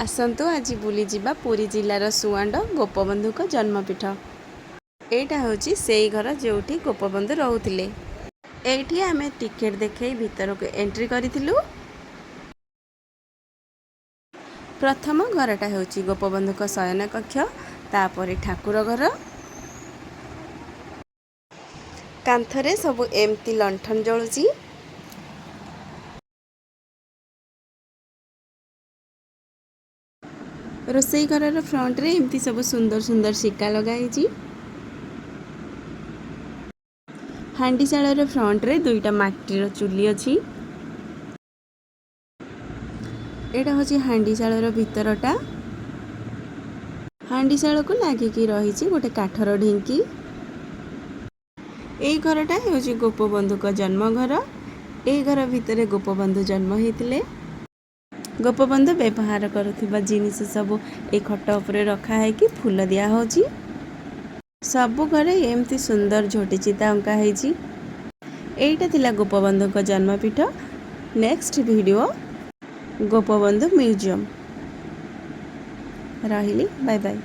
आसतु आज बुली जिबा पुरी जिलार सुआंड गोपबंधु को जन्मपीठ। एटा होची सेई घर जोठी गोपबंधु रहउथिले। एठी आमे टिकेट देखै भीतर को एंट्री करिथिलु। प्रथम घरटा होची गोपबंधु को शयन कक्ष, तापरे ठाकुर घर। कांथरे सब एमती लंठन जळुची। रोसई घर फ्रंट रे एमती सब सुंदर सुंदर शिका लगाई। हांडीशाल फ्रंट रे दुईटा माटीर चुली अच्छी। एटा होची हांडीशाल भीतरटा। हांडीशाल को लागिकी रही गोटे काठर ढिंकी। एई घरटा होची गोपबंधु को जन्म घर। एई घर भितरे गोपबंधु जन्म होइतिले। गोपबंधु व्यवहार करुथिबा जिनिस सब ए खट उपरे रखा है कि फूल दिया होची। सबु घरे एमती सुंदर झोटी चिता अंका है। एटा थिला गोपबंधु को जन्मपीठ। Next video Gopabandhu museum. रहिली, बाय बाय।